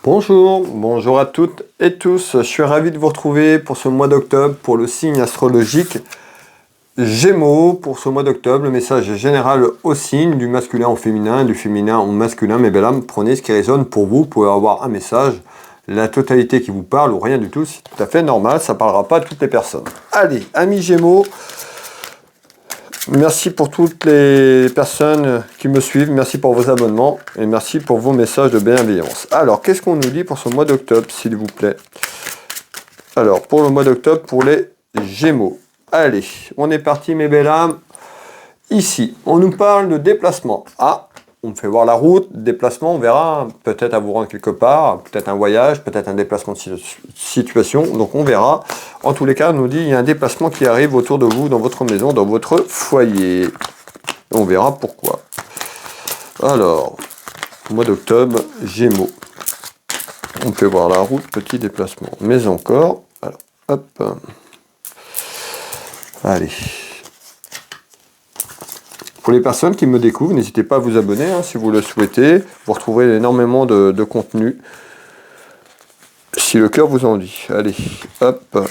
Bonjour à toutes et tous. Je suis ravi de vous retrouver pour ce mois d'octobre, pour le signe astrologique Gémeaux. Pour ce mois d'octobre, le message est général au signe, du masculin au féminin, du féminin au masculin. Mes belles âmes, prenez ce qui résonne pour vous. Vous pouvez avoir un message, la totalité qui vous parle ou rien du tout. C'est tout à fait normal, ça ne parlera pas à toutes les personnes. Allez, amis Gémeaux. Merci pour toutes les personnes qui me suivent, merci pour vos abonnements et merci pour vos messages de bienveillance. Alors, qu'est-ce qu'on nous dit pour ce mois d'octobre, s'il vous plaît? Alors, pour le mois d'octobre, pour les Gémeaux. Allez, on est parti, mes belles âmes. Ici, on nous parle de déplacement. Ah, on me fait voir la route, déplacement, on verra, peut-être à vous rendre quelque part, peut-être un voyage, peut-être un déplacement de situation, donc on verra. En tous les cas, on nous dit qu'il y a un déplacement qui arrive autour de vous, dans votre maison, dans votre foyer. On verra pourquoi. Alors, mois d'octobre, Gémeaux. On peut voir la route, petit déplacement. Mais encore, alors, hop. Allez. Pour les personnes qui me découvrent, n'hésitez pas à vous abonner si vous le souhaitez. Vous retrouverez énormément de contenu. Si le cœur vous en dit. Allez, hop.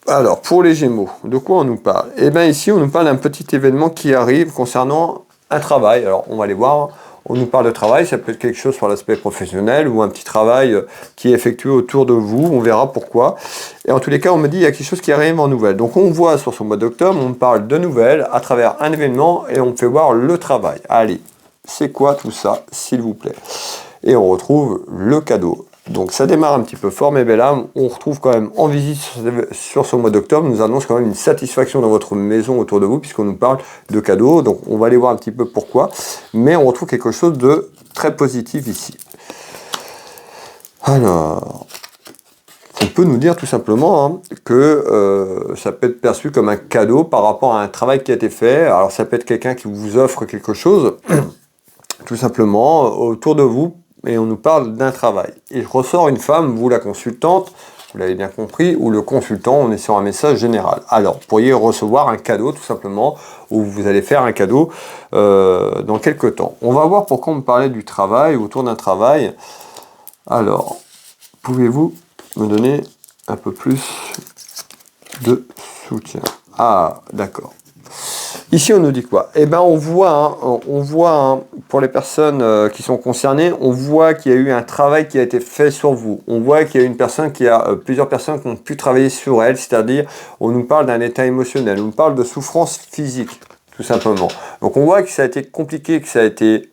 Alors, pour les Gémeaux, de quoi on nous parle? Eh bien, ici, on nous parle d'un petit événement qui arrive concernant un travail. Alors, on va aller voir. On nous parle de travail, ça peut être quelque chose sur l'aspect professionnel ou un petit travail qui est effectué autour de vous, on verra pourquoi. Et en tous les cas, on me dit qu'il y a quelque chose qui arrive en nouvelles. Donc on voit sur ce mois d'octobre, on me parle de nouvelles à travers un événement et on me fait voir le travail. Allez, c'est quoi tout ça, s'il vous plaît? Et on retrouve le cadeau. Donc ça démarre un petit peu fort, mes belles âmes. On retrouve quand même en visite sur ce mois d'octobre, nous annonce quand même une satisfaction dans votre maison autour de vous, puisqu'on nous parle de cadeaux. Donc on va aller voir un petit peu pourquoi. Mais on retrouve quelque chose de très positif ici. Alors, on peut nous dire tout simplement que ça peut être perçu comme un cadeau par rapport à un travail qui a été fait. Alors ça peut être quelqu'un qui vous offre quelque chose, tout simplement, autour de vous. Et on nous parle d'un travail. Il ressort une femme, vous la consultante, vous l'avez bien compris, ou le consultant, on est sur un message général. Alors, vous pourriez recevoir un cadeau, tout simplement, ou vous allez faire un cadeau dans quelques temps. On va voir pourquoi on me parlait du travail, autour d'un travail. Alors, pouvez-vous me donner un peu plus de soutien? Ah, d'accord. Ici, on nous dit quoi? Eh bien, on voit, pour les personnes qui sont concernées, on voit qu'il y a eu un travail qui a été fait sur vous. On voit qu'il y a une personne plusieurs personnes qui ont pu travailler sur elle, c'est-à-dire, on nous parle d'un état émotionnel, on nous parle de souffrance physique, tout simplement. Donc, on voit que ça a été compliqué, que ça a été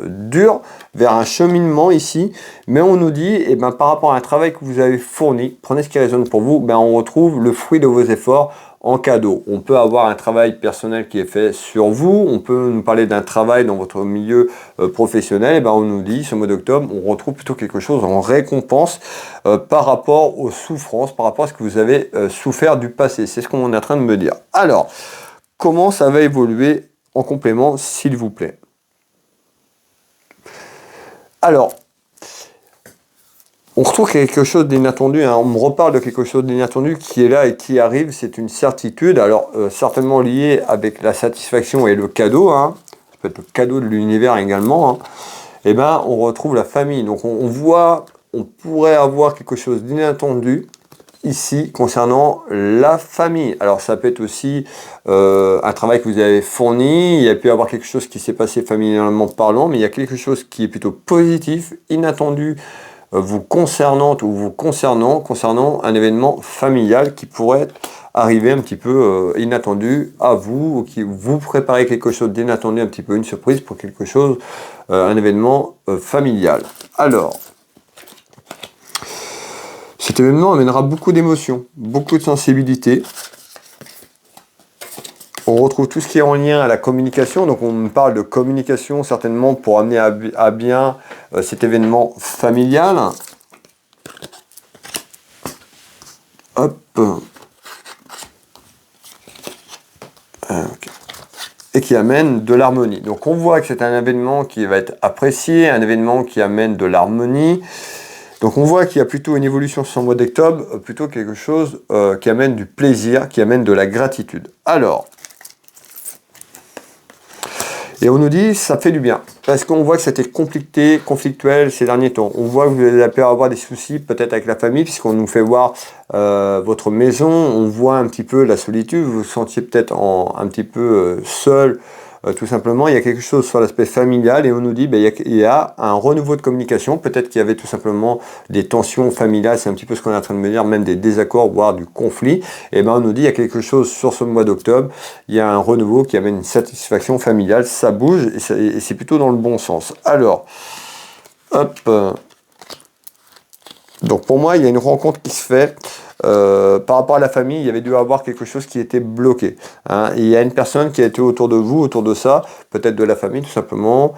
dur, vers un cheminement ici, mais on nous dit, eh ben, par rapport à un travail que vous avez fourni, prenez ce qui résonne pour vous, ben, on retrouve le fruit de vos efforts en cadeau. On peut avoir un travail personnel qui est fait sur vous, on peut nous parler d'un travail dans votre milieu professionnel, et ben, on nous dit, ce mois d'octobre, on retrouve plutôt quelque chose en récompense par rapport aux souffrances, par rapport à ce que vous avez souffert du passé. C'est ce qu'on est en train de me dire. Alors, comment ça va évoluer en complément, s'il vous plaît? Alors, on retrouve quelque chose d'inattendu, on me reparle de quelque chose d'inattendu qui est là et qui arrive, c'est une certitude, alors certainement lié avec la satisfaction et le cadeau, ça peut être le cadeau de l'univers également, et ben on retrouve la famille, donc on voit, on pourrait avoir quelque chose d'inattendu ici concernant la famille. Alors ça peut être aussi un travail que vous avez fourni, il y a pu avoir quelque chose qui s'est passé familialement parlant, mais il y a quelque chose qui est plutôt positif, inattendu, vous concernant ou vous concernant un événement familial qui pourrait arriver un petit peu inattendu à vous, ou qui vous préparez quelque chose d'inattendu, un petit peu une surprise pour quelque chose, un événement familial. Alors, cet événement amènera beaucoup d'émotions, beaucoup de sensibilité. On retrouve tout ce qui est en lien à la communication, donc on me parle de communication certainement pour amener à bien cet événement familial. Hop. Okay. Et qui amène de l'harmonie. Donc on voit que c'est un événement qui va être apprécié, un événement qui amène de l'harmonie. Donc on voit qu'il y a plutôt une évolution sur ce mois d'octobre, plutôt quelque chose qui amène du plaisir, qui amène de la gratitude. Alors, Et on nous dit ça fait du bien, parce qu'on voit que c'était compliqué, conflictuel ces derniers temps. On voit que vous avez pu avoir des soucis peut-être avec la famille, puisqu'on nous fait voir votre maison, on voit un petit peu la solitude, vous vous sentiez peut-être un petit peu seul, tout simplement. Il y a quelque chose sur l'aspect familial et on nous dit il y a un renouveau de communication, peut-être qu'il y avait tout simplement des tensions familiales, c'est un petit peu ce qu'on est en train de me dire, même des désaccords, voire du conflit. Et ben on nous dit il y a quelque chose sur ce mois d'octobre, il y a un renouveau qui amène une satisfaction familiale, ça bouge et c'est plutôt dans le bon sens. Alors, hop, donc pour moi il y a une rencontre qui se fait. Par rapport à la famille, il y avait dû avoir quelque chose qui était bloqué. Hein. Il y a une personne qui a été autour de vous, autour de ça, peut-être de la famille tout simplement,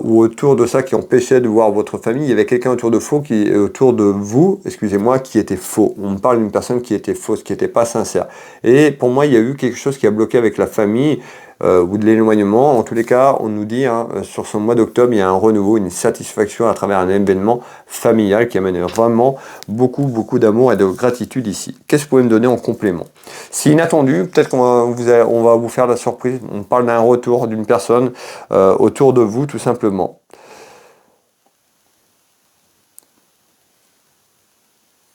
ou autour de ça qui empêchait de voir votre famille. Il y avait quelqu'un autour de vous, excusez-moi, qui était faux. On me parle d'une personne qui était fausse, qui n'était pas sincère. Et pour moi, il y a eu quelque chose qui a bloqué avec la famille. Ou de l'éloignement. En tous les cas, on nous dit, hein, sur ce mois d'octobre, il y a un renouveau, une satisfaction à travers un événement familial qui amène vraiment beaucoup d'amour et de gratitude ici. Qu'est-ce que vous pouvez me donner en complément? C'est inattendu, peut-être on va vous faire la surprise. On parle d'un retour d'une personne autour de vous, tout simplement.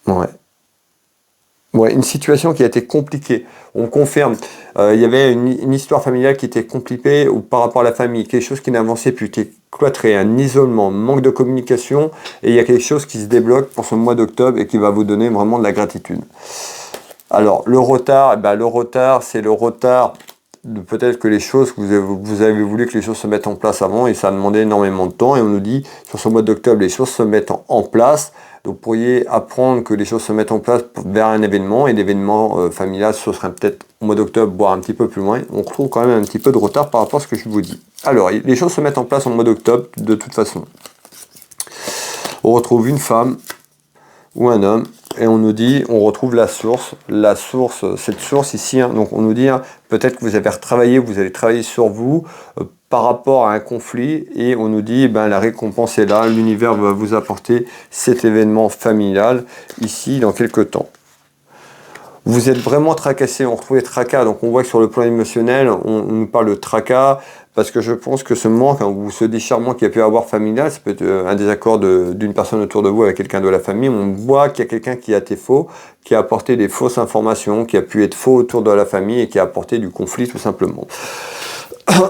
Ouais. Ouais, une situation qui a été compliquée. On confirme. Il y avait une histoire familiale qui était compliquée ou par rapport à la famille, quelque chose qui n'avançait plus, qui est cloîtré, un isolement, manque de communication, et il y a quelque chose qui se débloque pour ce mois d'octobre et qui va vous donner vraiment de la gratitude. Alors, le retard, c'est le retard de peut-être que les choses, vous avez voulu que les choses se mettent en place avant et ça a demandé énormément de temps et on nous dit, sur ce mois d'octobre, les choses se mettent en place. Donc, vous pourriez apprendre que les choses se mettent en place vers un événement et l'événement familial, ce serait peut-être au mois d'octobre, voire un petit peu plus loin. On retrouve quand même un petit peu de retard par rapport à ce que je vous dis. Alors, les choses se mettent en place au mois d'octobre de toute façon. On retrouve une femme ou un homme, et on nous dit, on retrouve la source, cette source ici, hein, donc on nous dit, hein, peut-être que vous avez retravaillé, vous allez travailler sur vous par rapport à un conflit, et on nous dit, la récompense est là, l'univers va vous apporter cet événement familial, ici, dans quelques temps. Vous êtes vraiment tracassé, on retrouve les tracas, donc on voit que sur le plan émotionnel, on nous parle de tracas, parce que je pense que ce manque, hein, ou ce déchirement qu'il y a pu avoir familial, ça peut être un désaccord d'une personne autour de vous avec quelqu'un de la famille, on voit qu'il y a quelqu'un qui a été faux, qui a apporté des fausses informations, qui a pu être faux autour de la famille et qui a apporté du conflit tout simplement.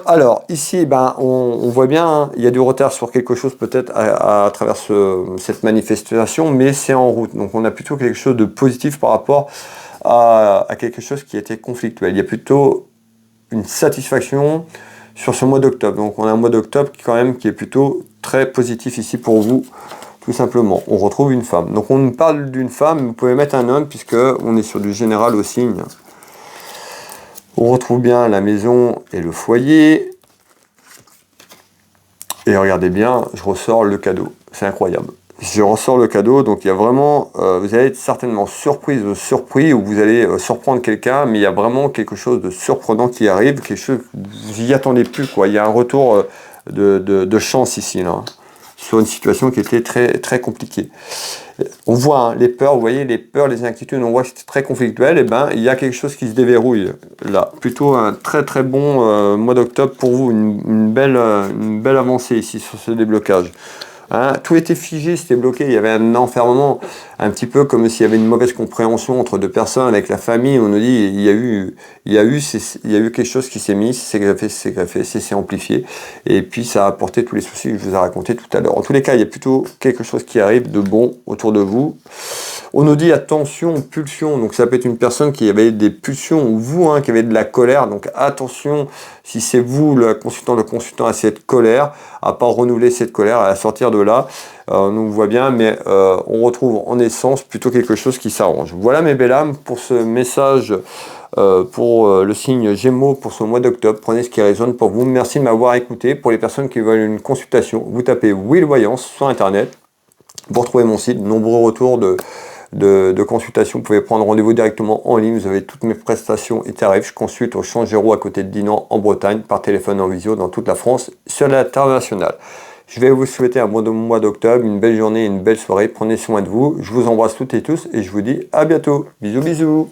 Alors ici, on voit bien, hein, il y a du retard sur quelque chose peut-être à travers cette manifestation, mais c'est en route. Donc on a plutôt quelque chose de positif par rapport à quelque chose qui était conflictuel. Il y a plutôt une satisfaction sur ce mois d'octobre. Donc on a un mois d'octobre qui est plutôt très positif ici pour vous, tout simplement. On retrouve une femme. Donc on nous parle d'une femme, vous pouvez mettre un homme puisque on est sur du général au signe. On retrouve bien la maison et le foyer. Et regardez bien, je ressors le cadeau. C'est incroyable. Je ressors le cadeau, donc il y a vraiment, vous allez être certainement surpris, ou vous allez surprendre quelqu'un, mais il y a vraiment quelque chose de surprenant qui arrive, quelque chose que vous n'y attendez plus, quoi. Il y a un retour de chance ici, là, sur une situation qui était très compliquée. On voit hein, les peurs, vous voyez, les peurs, les inquiétudes, on voit que c'était très conflictuel, et il y a quelque chose qui se déverrouille, là. Plutôt un très bon mois d'octobre pour vous, une belle avancée ici sur ce déblocage. Hein, tout était figé, c'était bloqué, il y avait un enfermement, un petit peu comme s'il y avait une mauvaise compréhension entre deux personnes avec la famille. On nous dit il y a eu quelque chose qui s'est mis, c'est greffé, c'est amplifié, et puis ça a apporté tous les soucis que je vous ai racontés tout à l'heure. En tous les cas, il y a plutôt quelque chose qui arrive de bon autour de vous. On nous dit attention, pulsion, donc ça peut être une personne qui avait des pulsions, ou vous hein, qui avez de la colère, donc attention, si c'est vous le consultant à cette colère, à pas renouveler cette colère, à sortir de là, on voit bien, mais on retrouve en essence plutôt quelque chose qui s'arrange. Voilà mes belles âmes pour ce message pour le signe Gémeaux pour ce mois d'octobre. Prenez ce qui résonne pour vous. Merci de m'avoir écouté. Pour les personnes qui veulent une consultation, vous tapez Will Voyance sur internet. Vous retrouvez mon site, nombreux retours de consultation. Vous pouvez prendre rendez-vous directement en ligne. Vous avez toutes mes prestations et tarifs. Je consulte au Champ Géraud à côté de Dinan en Bretagne, par téléphone en visio dans toute la France, sur l'international. Je vais vous souhaiter un bon mois d'octobre, une belle journée et une belle soirée. Prenez soin de vous. Je vous embrasse toutes et tous et je vous dis à bientôt. Bisous, bisous.